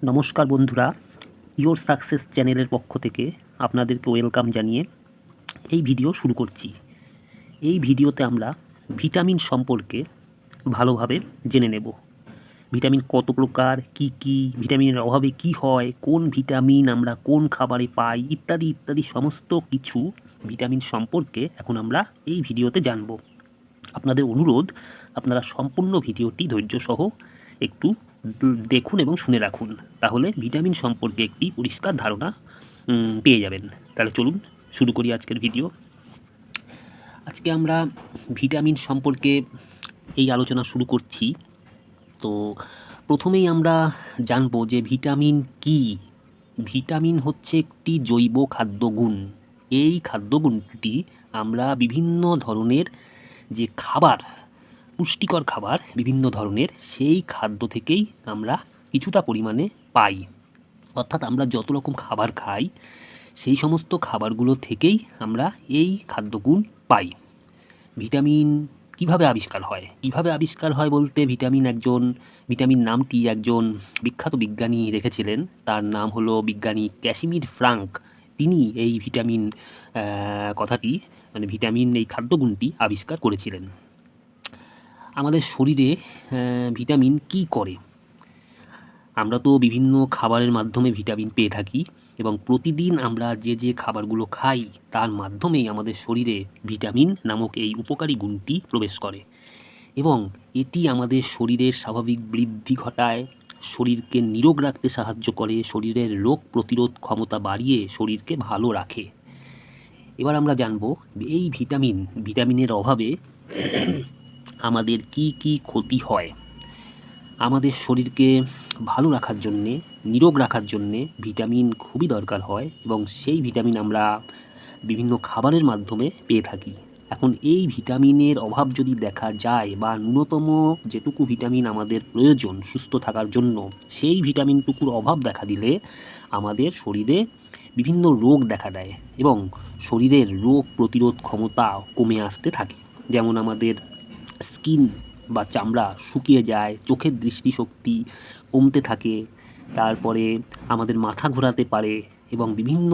নমস্কার বন্ধুরা, your success চ্যানেলের পক্ষ থেকে আপনাদেরকে ওয়েলকাম জানিয়ে এই ভিডিও শুরু করছি। এই ভিডিওতে আমরা ভিটামিন সম্পর্কে ভালোভাবে জেনে নেব। ভিটামিন কত প্রকার, কি ভিটামিনের অভাবে কি হয়, কোন ভিটামিন আমরা কোন খাবারে পাই, ইত্যাদি ইত্যাদি সমস্ত কিছু ভিটামিন সম্পর্কে এখন আমরা এই ভিডিওতে জানব। আপনাদের অনুরোধ, আপনারা সম্পূর্ণ ভিডিওটি ধৈর্যসহ একটু দেখুন এবং শুনে রাখুন, তাহলে ভিটামিন সম্পর্কে একটি পরিষ্কার ধারণা পেয়ে যাবেন। তাহলে চলুন শুরু করি আজকের ভিডিও। আজকে আমরা ভিটামিন সম্পর্কে এই আলোচনা শুরু করছি। তো প্রথমেই আমরা জানব যে ভিটামিন কি। ভিটামিন হচ্ছে একটি জৈব খাদ্যগুণ। এই খাদ্যগুণটি আমরা বিভিন্ন ধরনের যে খাবার, পুষ্টিকর খাবার বিভিন্ন ধরনের, সেই খাদ্য থেকেই আমরা কিছুটা পরিমাণে পাই। অর্থাৎ আমরা যত রকম খাবার খাই সেই সমস্ত খাবারগুলো থেকেই আমরা এই খাদ্যগুণ পাই। ভিটামিন কিভাবে আবিষ্কার হয়? কিভাবে আবিষ্কার হয় বলতে, ভিটামিন নামটি একজন বিখ্যাত বিজ্ঞানী রেখেছিলেন। তার নাম হলো বিজ্ঞানী ক্যাসিমির ফ্রাঙ্ক। তিনি এই ভিটামিন কথাটি মানে ভিটামিন এই খাদ্যগুণটি আবিষ্কার করেছিলেন। আমাদের শরীরে ভিটামিন কি করে? আমরা তো বিভিন্ন খাবারের মাধ্যমে ভিটামিন পেয়ে থাকি এবং প্রতিদিন আমরা যে যে খাবারগুলো খাই তার মাধ্যমেই আমাদের শরীরে ভিটামিন নামক এই উপকারী গুণটি প্রবেশ করে এবং এটি আমাদের শরীরের স্বাভাবিক বৃদ্ধি ঘটায়, শরীরকে নিরোগ রাখতে সাহায্য করে, শরীরের রোগ প্রতিরোধ ক্ষমতা বাড়িয়ে শরীরকে ভালো রাখে। এবার আমরা জানব এই ভিটামিনের অভাবে আমাদের কি কি ক্ষতি হয়। আমাদের শরীরকে ভালো রাখার জন্যে, নিরোগ রাখার জন্যে ভিটামিন খুবই দরকার হয় এবং সেই ভিটামিন আমরা বিভিন্ন খাবারের মাধ্যমে পেয়ে থাকি। এখন এই ভিটামিনের অভাব যদি দেখা যায় বা ন্যূনতম যেটুকু ভিটামিন আমাদের প্রয়োজন সুস্থ থাকার জন্য, সেই ভিটামিনটুকুর অভাব দেখা দিলে আমাদের শরীরে বিভিন্ন রোগ দেখা দেয় এবং শরীরের রোগ প্রতিরোধ ক্ষমতা কমে আসতে থাকে। যেমন আমাদের স্কিন বা চামড়া শুকিয়ে যায়, চোখের দৃষ্টিশক্তি কমতে থাকে, তারপরে আমাদের মাথা ঘোরাতে পারে এবং বিভিন্ন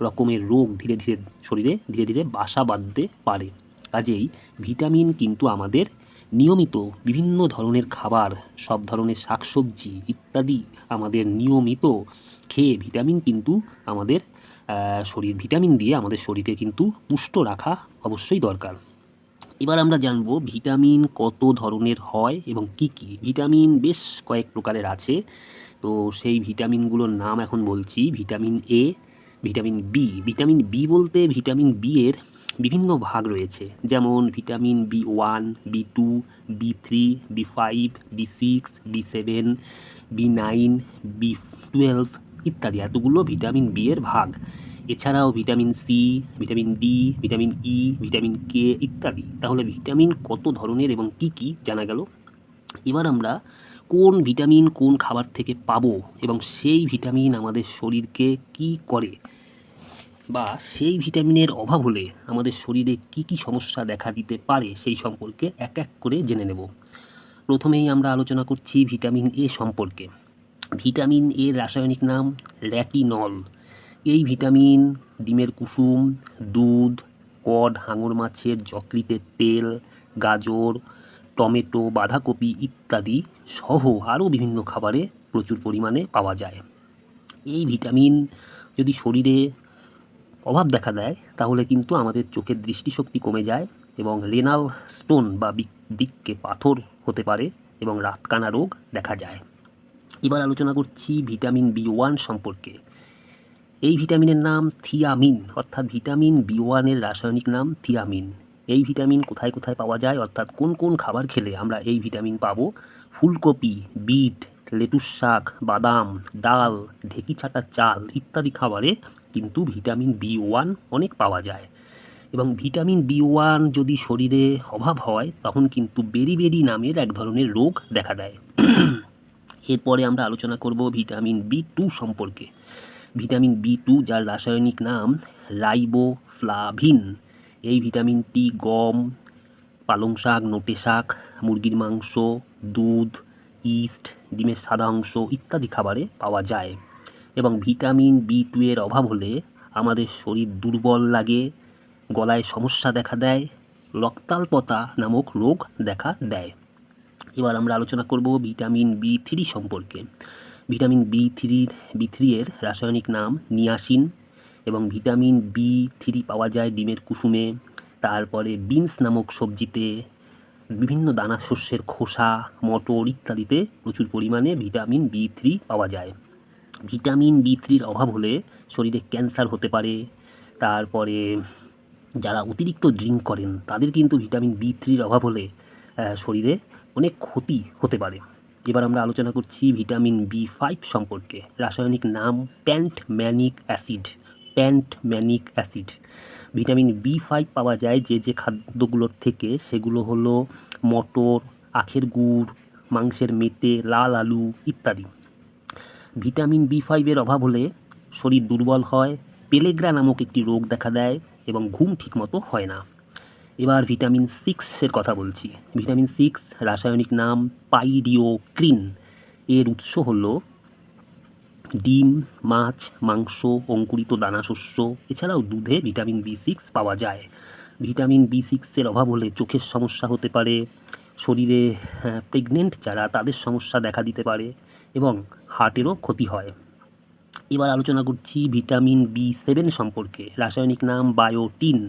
রকমের রোগ ধীরে ধীরে শরীরে ধীরে ধীরে বাসা বাঁধতে পারে। কাজেই ভিটামিন কিন্তু আমাদের নিয়মিত বিভিন্ন ধরনের খাবার, সব ধরনের শাকসবজি ইত্যাদি আমাদের নিয়মিত খেয়ে ভিটামিন কিন্তু আমাদের ভিটামিন দিয়ে আমাদের শরীরকে কিন্তু পুষ্ট রাখা অবশ্যই দরকার। এবার আমরা জানব ভিটামিন কত ধরনের হয় এবং কি কি। ভিটামিন বেশ কয়েক প্রকারের আছে, তো সেই ভিটামিনগুলোর নাম এখন বলছি। Vitamin A, vitamin B. Vitamin B বলতে ভিটামিন বি এর বিভিন্ন ভাগ রয়েছে, যেমন ভিটামিন বি1, বি2, বি3, বি5, বি6, বি7, বি9, বি12 ইত্যাদি এতগুলো ভিটামিন বি এর ভাগ। এছাড়াও vitamin C, vitamin D, vitamin E, vitamin K ইত্যাদি। তাহলে ভিটামিন কত ধরনের এবং কি কি জানা গেল। এবার আমরা কোন ভিটামিন কোন খাবার থেকে পাবো এবং সেই ভিটামিন আমাদের শরীরকে কি করে, বা সেই ভিটামিনের অভাব হলে আমাদের শরীরে কি কি সমস্যা দেখা দিতে পারে সেই সম্পর্কে এক এক করে জেনে নেব। প্রথমেই আমরা আলোচনা করছি ভিটামিন এ সম্পর্কে। ভিটামিন এর রাসায়নিক নাম রেটিনল। এই ভিটামিন ডিমের কুসুম, দুধ, কড, হাঙর মাছের যকৃতের তেল, গাজর, টমেটো, বাঁধাকপি ইত্যাদি সহ আরও বিভিন্ন খাবারে প্রচুর পরিমাণে পাওয়া যায়। এই ভিটামিন যদি শরীরে অভাব দেখা দেয় তাহলে কিন্তু আমাদের চোখের দৃষ্টিশক্তি কমে যায় এবং রেনাল স্টোন বা বৃক্কে পাথর হতে পারে এবং রাতকানা রোগ দেখা যায়। এবার আলোচনা করছি ভিটামিন বি1 সম্পর্কে। এই ভিটামিনের নাম থিয়ামিন, অর্থাৎ ভিটামিন বি1 এর রাসায়নিক নাম থিয়ামিন। এই ভিটামিন কোথায় কোথায় পাওয়া যায়, অর্থাৎ কোন কোন খাবার খেলে আমরা এই ভিটামিন পাবো? ফুলকপি, বিট, লেটুস শাক, বাদাম, ডাল, ঢেঁকি ছাটা চাল ইত্যাদি খাবারে কিন্তু ভিটামিন বি1 অনেক পাওয়া যায়। এবং ভিটামিন বি1 যদি শরীরে অভাব হয় তখন কিন্তু বেরি নামের এক ধরনের রোগ দেখা দেয়। এরপরে আমরা আলোচনা করব ভিটামিন বি2 সম্পর্কে। ভিটামিন বি2 যার রাসায়নিক নাম রাইবোফ্লাভিন। এই ভিটামিনটি গম, পালং শাক, নোটে শাক, মুরগির মাংস, দুধ, ইস্ট, ডিমের সাদা অংশ ইত্যাদি খাবারে পাওয়া যায়। এবং ভিটামিন B2 এর অভাব হলে আমাদের শরীর দুর্বল লাগে, গলায় সমস্যা দেখা দেয়, রক্তাল্পতা নামক রোগ দেখা দেয়। এবার আমরা আলোচনা করব ভিটামিন B3 সম্পর্কে। ভিটামিন B3 এর রাসায়নিক নাম নিয়াসিন। এবং ভিটামিন B3 পাওয়া যায় ডিমের কুসুমে, তারপরে বিনস নামক সবজিতে, বিভিন্ন দানা শস্যের খোসা, মটর ইত্যাদিতে প্রচুর পরিমাণে ভিটামিন B3 পাওয়া যায়। ভিটামিন B3-র অভাব হলে শরীরে ক্যান্সার হতে পারে। তারপরে যারা অতিরিক্ত ড্রিঙ্ক করেন তাদের কিন্তু ভিটামিন B3-র অভাব হলে শরীরে অনেক ক্ষতি হতে পারে। এবার আমরা আলোচনা করছি ভিটামিন B5 সম্পর্কে। রাসায়নিক নাম প্যান্টম্যানিক অ্যাসিড। ভিটামিন B5 পাওয়া যায় যে খাদ্যগুলোর থেকে, সেগুলো হলো মটর, আখের গুড়, মাংসের মেটে, লাল আলু ইত্যাদি। ভিটামিন B5 এর অভাব হলে শরীর দুর্বল হয়, পেলেগ্রা নামক একটি রোগ দেখা দেয় এবং ঘুম ঠিকমতো হয় না। এবার ভিটামিন 6-এর কথা বলছি। ভিটামিন 6 রাসায়নিক নাম পাইরিওক্রিন। এর উৎস হলো ডিম, মাছ, মাংস, অঙ্কুরিত দানাশস্য, এছাড়াও দুধে ভিটামিন B6 পাওয়া যায়। ভিটামিন B6-এর অভাব হলে চোখের সমস্যা হতে পারে, শরীরে প্রেগনেন্ট যারা তাদের সমস্যা দেখা দিতে পারে এবং হার্টেরও ক্ষতি হয়। এবার আলোচনা করছি ভিটামিন B7 সম্পর্কে। রাসায়নিক নাম বায়োটিন।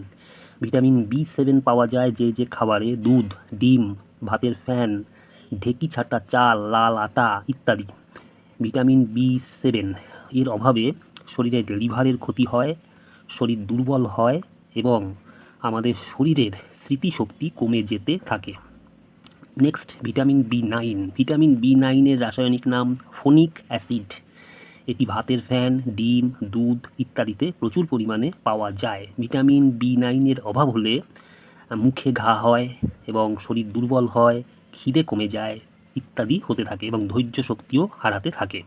ভিটামিন B7 পাওয়া যায় যে খাবারে দুধ, ডিম, ভাতের ফ্যান, ঢেকি ছাটা চাল, লাল আটা ইত্যাদি। ভিটামিন B7 এর অভাবে শরীরের লিভারের ক্ষতি হয়, শরীর দুর্বল হয় এবং আমাদের শরীরের স্মৃতিশক্তি কমে যেতে থাকে। Next vitamin B9। Vitamin B9 এর রাসায়নিক নাম ফোলিক অ্যাসিড। এটি ভাতের ফ্যান, ডিম, দুধ ইত্যাদিতে প্রচুর পরিমাণে পাওয়া যায়। ভিটামিন B9 এর অভাব হলে মুখে ঘা হয় এবং শরীর দুর্বল হয়, খিদে কমে যায় ইত্যাদি হতে থাকে এবং ধৈর্য শক্তিও হারাতে থাকে।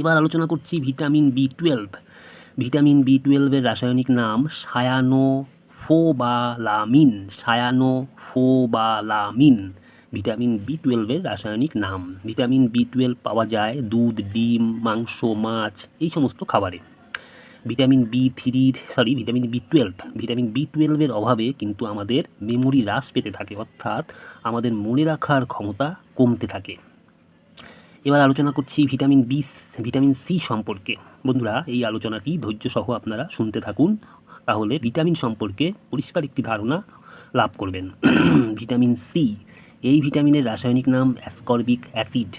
এবার আলোচনা করছি ভিটামিন B12। ভিটামিন B12 এর রাসায়নিক নাম সায়ানোফোবালামিন। ভিটামিন B12 এর রাসায়নিক নাম। ভিটামিন B12 পাওয়া যায় দুধ, ডিম, মাংস, মাছ এই সমস্ত খাবারে। ভিটামিন B12 এর অভাবে কিন্তু আমাদের মেমোরি হ্রাস পেতে থাকে, অর্থাৎ আমাদের মনে রাখার ক্ষমতা কমতে থাকে। এবার আলোচনা করছি ভিটামিন সি সম্পর্কে। বন্ধুরা, এই আলোচনাটি ধৈর্য সহ আপনারা শুনতে থাকুন, তাহলে ভিটামিন সম্পর্কে পরিষ্কার একটি ধারণা লাভ করবেন। ভিটামিন সি, এই ভিটামিনের রাসায়নিক নাম অ্যাসকর্বিক অ্যাসিড।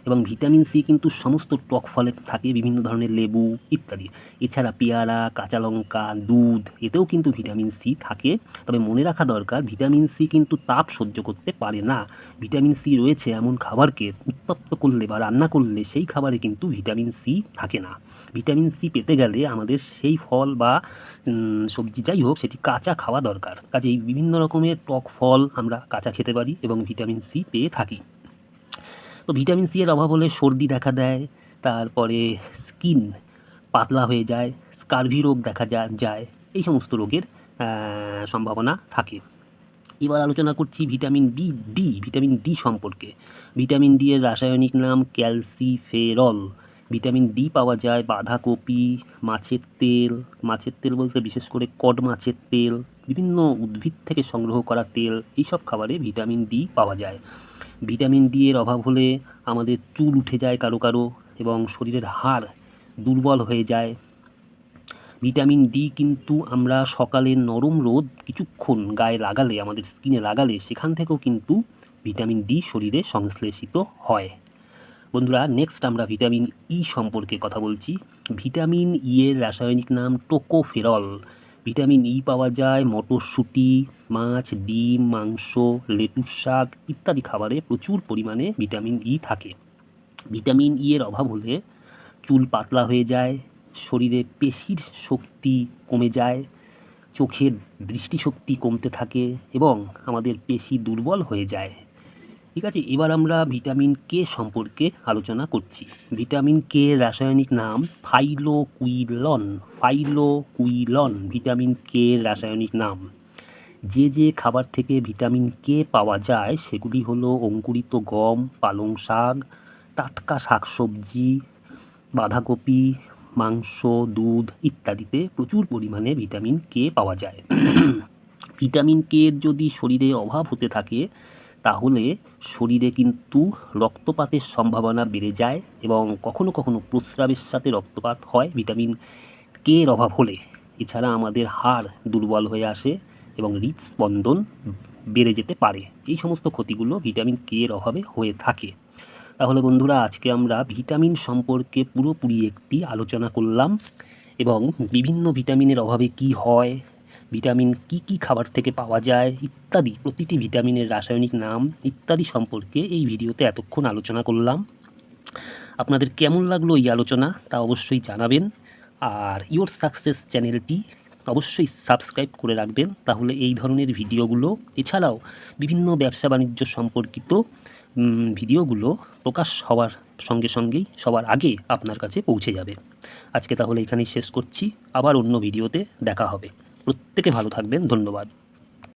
এবং ভিটামিন সি কিন্তু সমস্ত টক ফলে থাকে, বিভিন্ন ধরনের লেবু ইত্যাদি। এছাড়া পেয়ারা, কাঁচা লঙ্কা, দুধ এতেও কিন্তু ভিটামিন সি থাকে। তবে মনে রাখা দরকার, ভিটামিন সি কিন্তু তাপ সহ্য করতে পারে না। ভিটামিন সি রয়েছে এমন খাবারকে উত্তপ্ত করলে বা রান্না করলে সেই খাবারে কিন্তু ভিটামিন সি থাকে না। ভিটামিন সি পেতে গেলে আমাদের সেই ফল বা সবজি যাই হোক সেটি কাঁচা খাওয়া দরকার। কাজেই বিভিন্ন রকমের টক ফল আমরা কাঁচা খেতে পারি এবং ভিটামিন সি পেয়ে থাকি। তো ভিটামিন সি এর অভাব হলে সর্দি দেখা দেয়, তারপরে স্কিন পাতলা হয়ে যায়, স্কারভি রোগ দেখা যায়, এই সমস্ত রোগের সম্ভাবনা থাকে। এবার আলোচনা করছি ভিটামিন ডি সম্পর্কে। ভিটামিন ডি এর রাসায়নিক নাম ক্যালসিফেরল। ভিটামিন ডি পাওয়া যায় বাঁধাকপি, মাছের তেল বলতে বিশেষ করে কড মাছের তেল, বিভিন্ন উদ্ভিদ থেকে সংগ্রহ করা তেল, এইসব খাবারে ভিটামিন ডি পাওয়া যায়। ভিটামিন ডি এর অভাব হলে আমাদের চুল উঠে যায় কারো এবং শরীরের হাড় দুর্বল হয়ে যায়। ভিটামিন ডি কিন্তু আমরা সকালে নরম রোদ কিছুক্ষণ গায়ে লাগালে, আমাদের স্কিনে লাগালে, সেখান থেকেও কিন্তু ভিটামিন ডি শরীরে সংশ্লেষিত হয়। বন্ধুরা, নেক্সট আমরা ভিটামিন ই সম্পর্কে কথা বলছি। ভিটামিন ই এর রাসায়নিক নাম টোকোফেরল। ভিটামিন ই পাওয়া যায় মটরশুঁটি, মাছ, ডিম, মাংস, লেটুস শাক ইত্যাদি খাবারে প্রচুর পরিমাণে ভিটামিন ই থাকে। ভিটামিন ই এর অভাব হলে চুল পাতলা হয়ে যায়, শরীরে পেশির শক্তি কমে যায়, চোখের দৃষ্টিশক্তি কমতে থাকে এবং আমাদের পেশি দুর্বল হয়ে যায়। ঠিক আছে, এবার আমরা ভিটামিন কে সম্পর্কে আলোচনা করছি। ভিটামিন কে এর রাসায়নিক নাম ফাইলোকুইনন। ভিটামিন কে এর রাসায়নিক নাম। যে যে খাবার থেকে ভিটামিন কে পাওয়া যায় সেগুলি হলো অঙ্কুরিত গম, পালং শাক, টাটকা শাকসবজি, বাঁধাকপি, মাংস, দুধ ইত্যাদিতে প্রচুর পরিমাণে ভিটামিন কে পাওয়া যায়। ভিটামিন কে যদি শরীরে অভাব হতে থাকে তাহলে শরীরে কিন্তু রক্তপাতের সম্ভাবনা বেড়ে যায় এবং কখনো কখনো প্রস্রাবের সাথে রক্তপাত হয় ভিটামিন কে এর অভাব হলে। এছাড়া আমাদের হাড় দুর্বল হয়ে আসে এবং হৃদস্পন্দন বেড়ে যেতে পারে। এই সমস্ত ক্ষতিগুলো ভিটামিন কে এর অভাবে হয়ে থাকে। তাহলে বন্ধুরা, আজকে আমরা ভিটামিন সম্পর্কে পুরোপুরি একটি আলোচনা করলাম এবং বিভিন্ন ভিটামিনের অভাবে কি হয়, ভিটামিন কি খাবার থেকে পাওয়া যায় ইত্যাদি, প্রতিটি ভিটামিনের রাসায়নিক নাম ইত্যাদি সম্পর্কে এই ভিডিওতে এতক্ষণ আলোচনা করলাম। আপনাদের কেমন লাগলো এই আলোচনা তা অবশ্যই জানাবেন, আর ইওর সাকসেস চ্যানেলটি অবশ্যই সাবস্ক্রাইব করে রাখবেন, তাহলে এই ধরনের ভিডিওগুলো এছাড়াও বিভিন্ন ব্যবসা বাণিজ্য সম্পর্কিত ভিডিওগুলো প্রকাশ হওয়ার সঙ্গে সঙ্গেই সবার আগে আপনার কাছে পৌঁছে যাবে। আজকে তাহলে এখানেই শেষ করছি, আবার অন্য ভিডিওতে দেখা হবে। প্রত্যেকে ভালো থাকবেন, ধন্যবাদ।